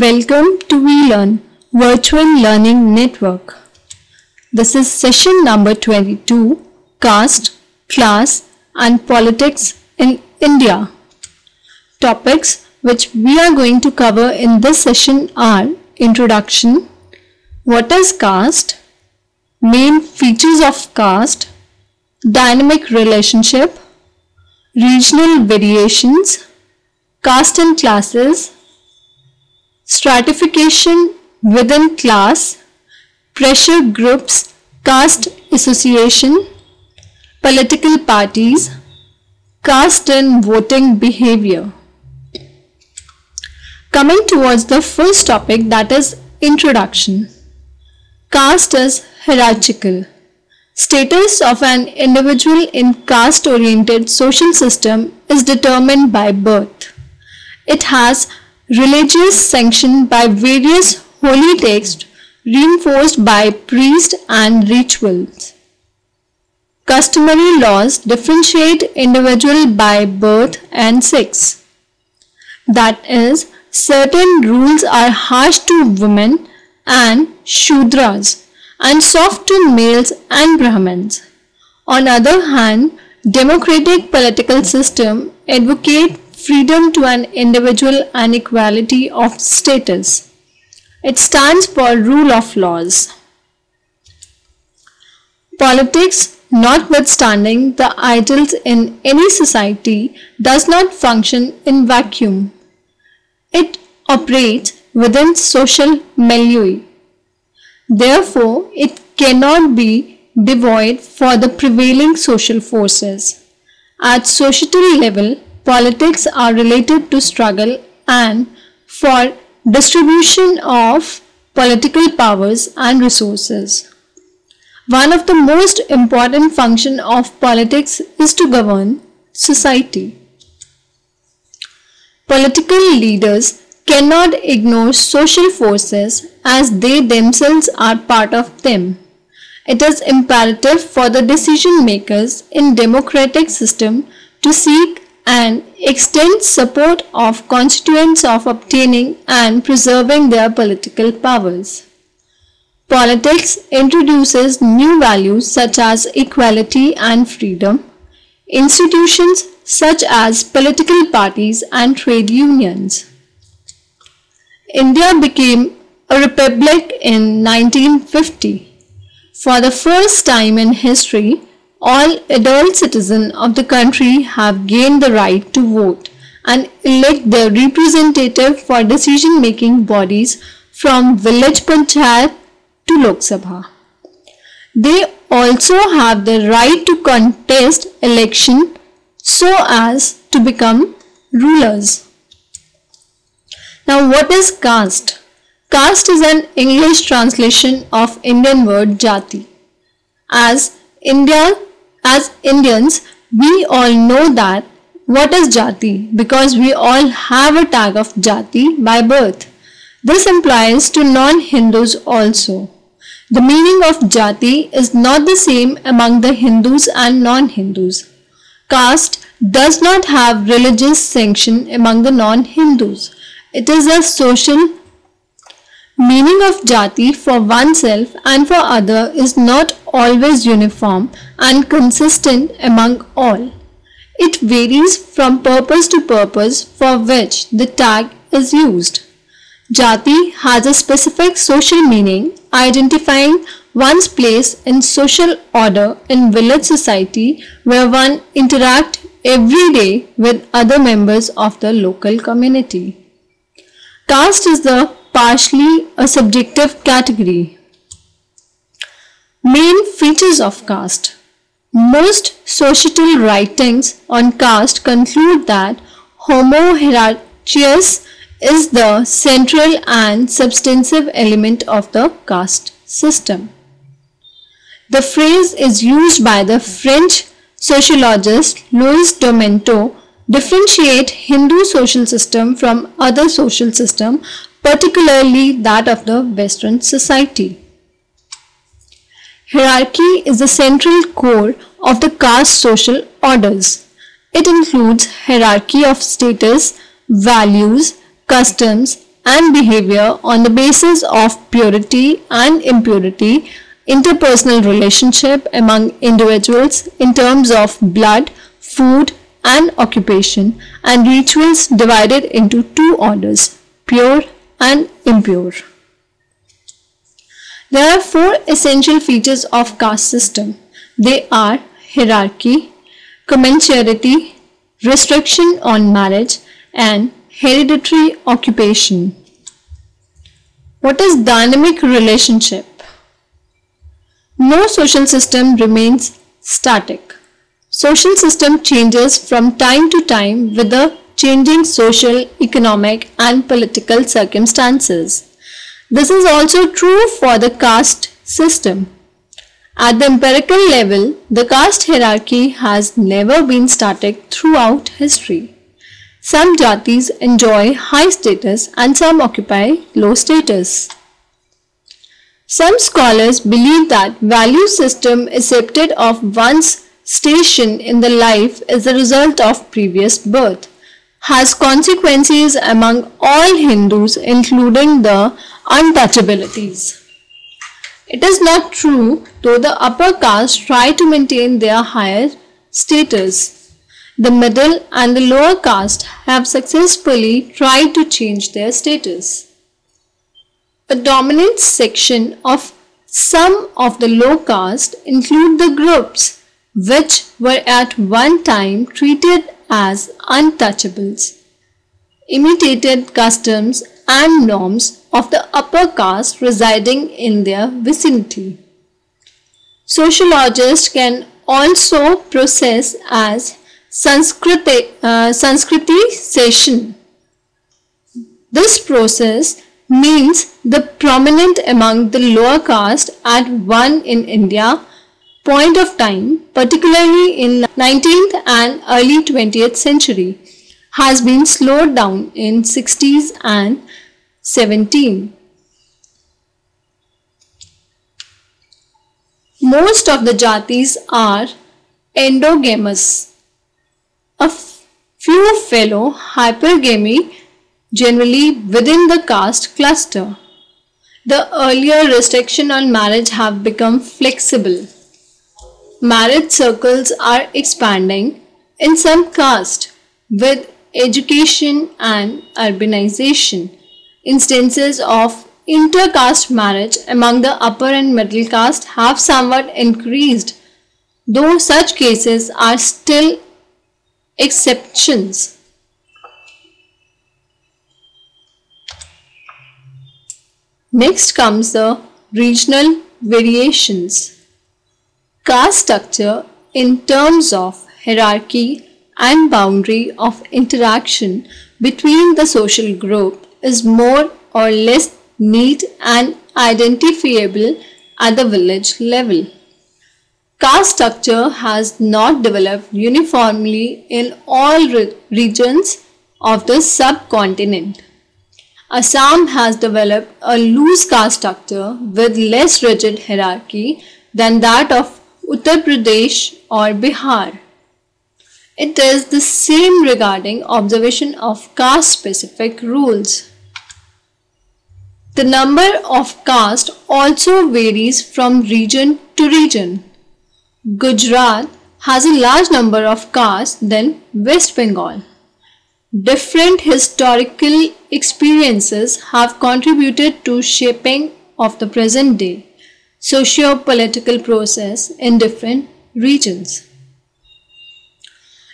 Welcome to WeLearn Virtual Learning Network. This is session number 22, Caste, Class and Politics in India. Topics which we are going to cover in this session are Introduction, what is caste, main features of caste, dynamic relationship, regional variations, caste and classes, stratification within class, pressure groups, caste association, political parties, caste and voting behavior. Coming towards the first topic, that is introduction. Caste is hierarchical. Status of an individual in caste-oriented social system is determined by birth. It has religious sanction by various holy texts reinforced by priests and rituals. Customary laws differentiate individual by birth and sex. That is, certain rules are harsh to women and Shudras and soft to males and Brahmins. On the other hand, democratic political system advocate freedom to an individual and equality of status. It stands for rule of laws. Politics, notwithstanding the ideals in any society, does not function in vacuum. It operates within social milieu. Therefore, it cannot be devoid for the prevailing social forces. At societal level, politics are related to struggle and for distribution of political powers and resources. One of the most important functions of politics is to govern society. Political leaders cannot ignore social forces as they themselves are part of them. It is imperative for the decision makers in democratic system to seek and extend support of constituents of obtaining and preserving their political powers. Politics introduces new values such as equality and freedom, institutions such as political parties and trade unions. India became a republic in 1950. For the first time in history, all adult citizens of the country have gained the right to vote and elect their representative for decision-making bodies from village panchayat to Lok Sabha. They also have the right to contest election so as to become rulers. Now, what is caste? Caste is an English translation of Indian word jati. As Indians, we all know that what is jati because we all have a tag of jati by birth. This applies to non-Hindus also. The meaning of jati is not the same among the Hindus and non-Hindus. Caste does not have religious sanction among the non-Hindus. It is a social meaning of jati for oneself and for other is not always uniform and consistent among all. It varies from purpose to purpose for which the tag is used. Jati has a specific social meaning identifying one's place in social order in village society where one interacts every day with other members of the local community. Caste is partially a subjective category. Main features of caste. Most societal writings on caste conclude that Homo hierarchicus is the central and substantive element of the caste system. The phrase is used by the French sociologist Louis Domento differentiate Hindu social system from other social system, particularly that of the Western society. Hierarchy is the central core of the caste social orders. It includes hierarchy of status, values, customs, and behavior on the basis of purity and impurity, interpersonal relationship among individuals in terms of blood, food, and occupation, and rituals divided into two orders, pure and impure. There are four essential features of caste system. They are hierarchy, commensurity, restriction on marriage, and hereditary occupation. What is dynamic relationship? No social system remains static. Social system changes from time to time with the changing social, economic, and political circumstances. This is also true for the caste system. At the empirical level, the caste hierarchy has never been static throughout history. Some jatis enjoy high status and some occupy low status. Some scholars believe that value system accepted of one's station in the life is the result of previous birth, has consequences among all Hindus including the untouchabilities. It is not true, though the upper caste try to maintain their higher status. The middle and the lower caste have successfully tried to change their status. A dominant section of some of the low caste include the groups which were at one time treated as untouchables, imitated customs and norms of the upper caste residing in their vicinity. Sociologists can also process as Sanskritization. This process means the prominent among the lower caste at one in India point of time, particularly in 19th and early 20th century, has been slowed down in 60s and 17. Most of the jatis are endogamous. A few follow hypergamy, generally within the caste cluster. The earlier restrictions on marriage have become flexible. Marriage circles are expanding in some castes with education and urbanization. Instances of inter-caste marriage among the upper and middle caste have somewhat increased, though such cases are still exceptions. Next comes the regional variations. Caste structure in terms of hierarchy and boundary of interaction between the social group is more or less neat and identifiable at the village level. Caste structure has not developed uniformly in all regions of the subcontinent. Assam has developed a loose caste structure with less rigid hierarchy than that of Uttar Pradesh or Bihar. It is the same regarding observation of caste-specific rules. The number of caste also varies from region to region. Gujarat has a large number of castes than West Bengal. Different historical experiences have contributed to shaping of the present day socio-political process in different regions.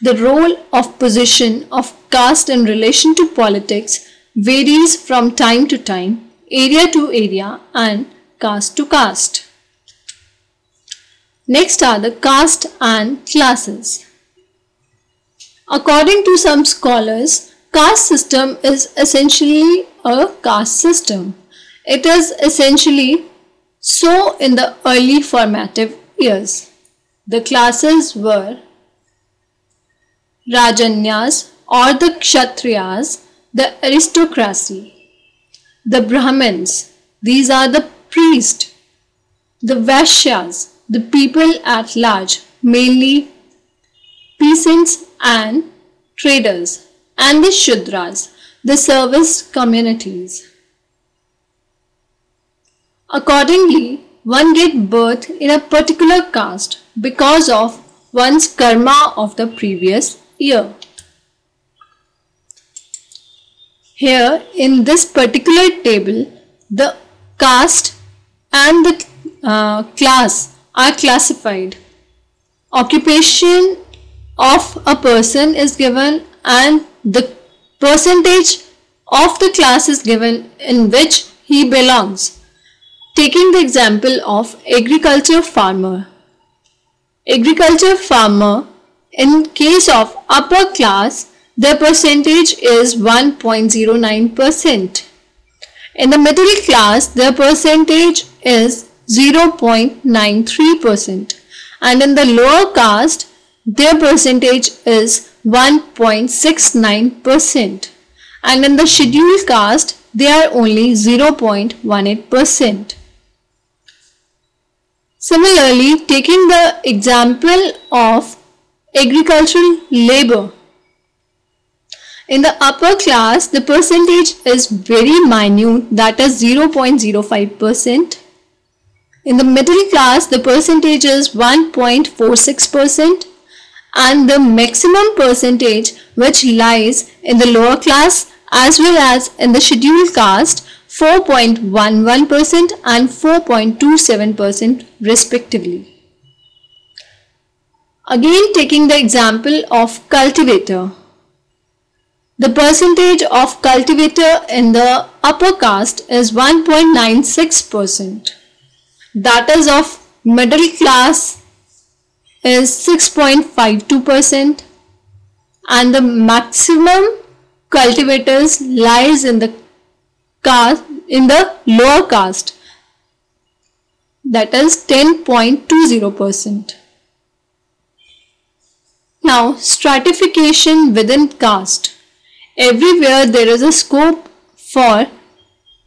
The role of position of caste in relation to politics varies from time to time, area to area, and caste to caste. Next are the caste and classes. According to some scholars, caste system is essentially a caste system. It is essentially so in the early formative years. The classes were Rajanyas or the Kshatriyas, the aristocracy, the Brahmins, these are the priests, the Vaishyas, the people at large, mainly peasants and traders, and the Shudras, the service communities. Accordingly, one gets birth in a particular caste because of one's karma of the previous year. Here in this particular table, the caste and the class are classified. Occupation of a person is given and the percentage of the class is given in which he belongs. Taking the example of agriculture farmer. Agriculture farmer, in case of upper class, the percentage is 1.09%. In the middle class, the percentage is 0.93%. And in the lower caste, their percentage is 1.69%. And in the scheduled caste, they are only 0.18%. Similarly, taking the example of agricultural labor. In the upper class, the percentage is very minute, that is 0.05%. In the middle class, the percentage is 1.46%. And the maximum percentage which lies in the lower class as well as in the scheduled caste, 4.11% and 4.27% respectively. Again, taking the example of cultivator. The percentage of cultivator in the upper caste is 1.96%. That is of middle class is 6.52%, and the maximum cultivators lies in the lower caste, that is 10.20%. Now, stratification within caste. Everywhere there is a scope for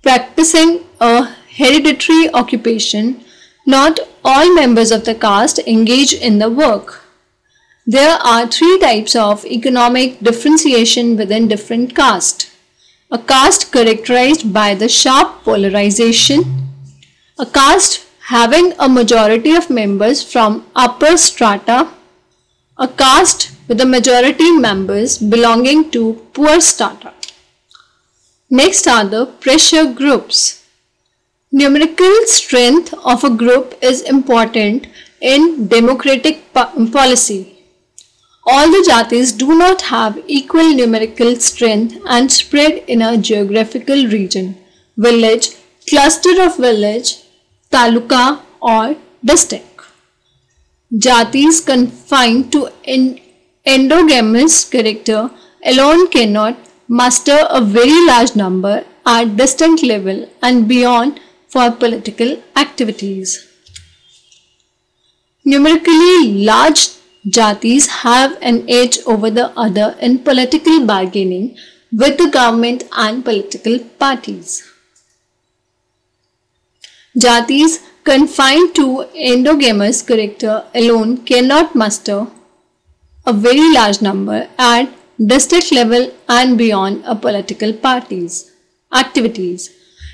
practicing a hereditary occupation. Not all members of the caste engage in the work. There are three types of economic differentiation within different castes. A caste characterized by the sharp polarization, a caste having a majority of members from upper strata, a caste with a majority members belonging to poor strata. Next are the pressure groups. Numerical strength of a group is important in democratic policy. All the jatis do not have equal numerical strength and spread in a geographical region, village, cluster of village, taluka or district. Jatis confined to endogamous character alone cannot muster a very large number at distant level and beyond for political activities. Numerically large jatis have an edge over the other in political bargaining with the government and political parties. Jatis confined to endogamous character alone cannot muster a very large number at district level and beyond a political parties activities.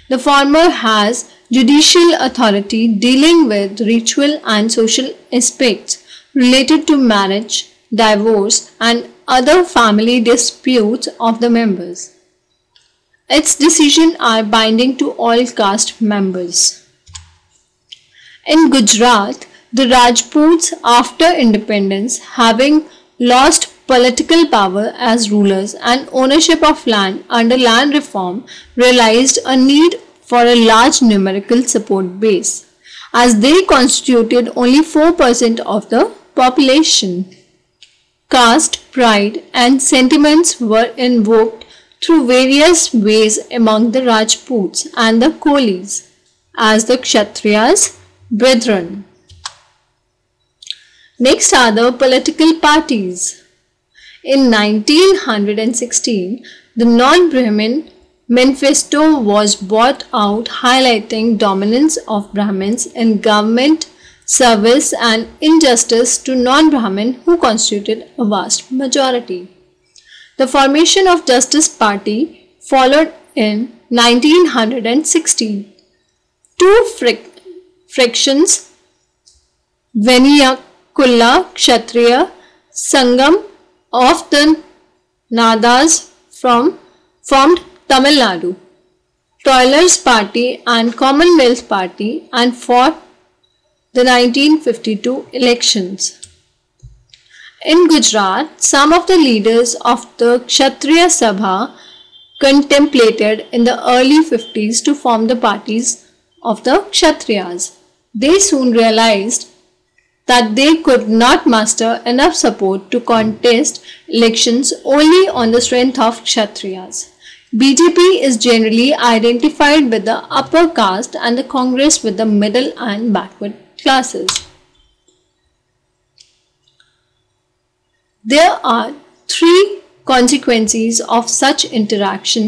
The former has judicial authority dealing with ritual and social aspects related to marriage, divorce and other family disputes of the members. Its decisions are binding to all caste members. In Gujarat, the Rajputs, after independence, having lost political power as rulers and ownership of land under land reform, realized a need for a large numerical support base, as they constituted only 4% of the population. Caste, pride and sentiments were invoked through various ways among the Rajputs and the Kolis as the Kshatriyas' brethren. Next are the political parties. In 1916, the Non-Brahmin Manifesto was brought out highlighting dominance of Brahmins in government service and injustice to non-Brahmin who constituted a vast majority. The formation of Justice Party followed in 1916. Two fractions, Veniyakulla Kshatriya Sangam of the Nadas formed Tamil Nadu, Toilers Party and Commonwealth Party, and fought the 1952 elections. In Gujarat, some of the leaders of the Kshatriya Sabha contemplated in the early 50s to form the parties of the Kshatriyas. They soon realized that they could not muster enough support to contest elections only on the strength of Kshatriyas. BJP is generally identified with the upper caste and the Congress with the middle and backward classes. There are three consequences of such interaction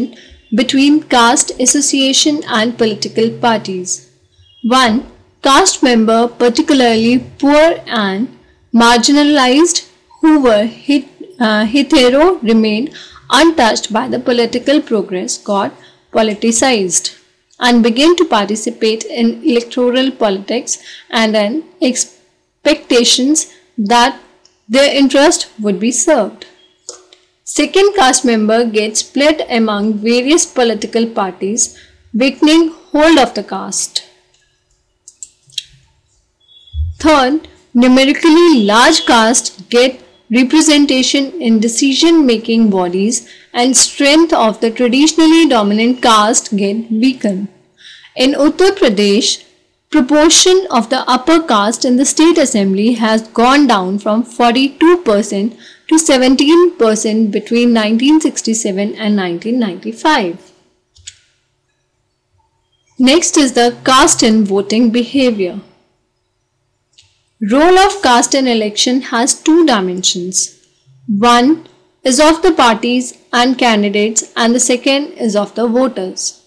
between caste association and political parties. 1. Caste member, particularly poor and marginalized who were hitherto remained untouched by the political progress, got politicized and began to participate in electoral politics and an expectations that their interest would be served. Second, caste member gets split among various political parties, weakening hold of the caste. Third, numerically large castes get representation in decision-making bodies and strength of the traditionally dominant caste get weakened. In Uttar Pradesh, proportion of the upper caste in the state assembly has gone down from 42% to 17% between 1967 and 1995. Next is the caste in voting behavior. Role of caste in election has two dimensions. One is of the parties and candidates and the second is of the voters.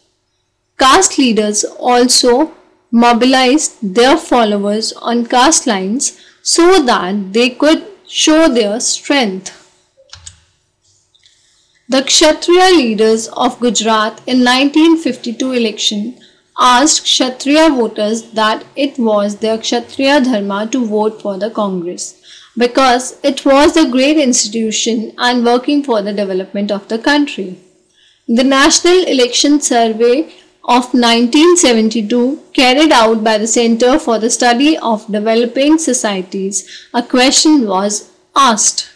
Caste leaders also mobilized their followers on caste lines so that they could show their strength. The Kshatriya leaders of Gujarat in 1952 election asked Kshatriya voters that it was their Kshatriya dharma to vote for the Congress because it was a great institution and working for the development of the country. The National Election Survey of 1972 carried out by the Center for the Study of Developing Societies, a question was asked.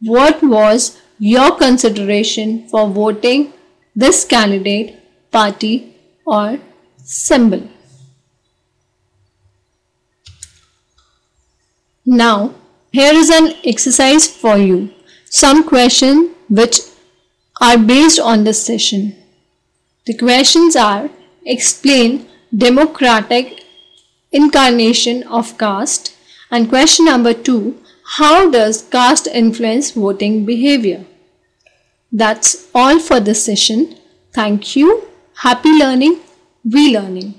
What was your consideration for voting this candidate, party or symbol? Now, here is an exercise for you. Some questions which are based on this session. The questions are: explain democratic incarnation of caste, and question number 2, how does caste influence voting behavior? That's all for this session. Thank you. Happy learning. We learning.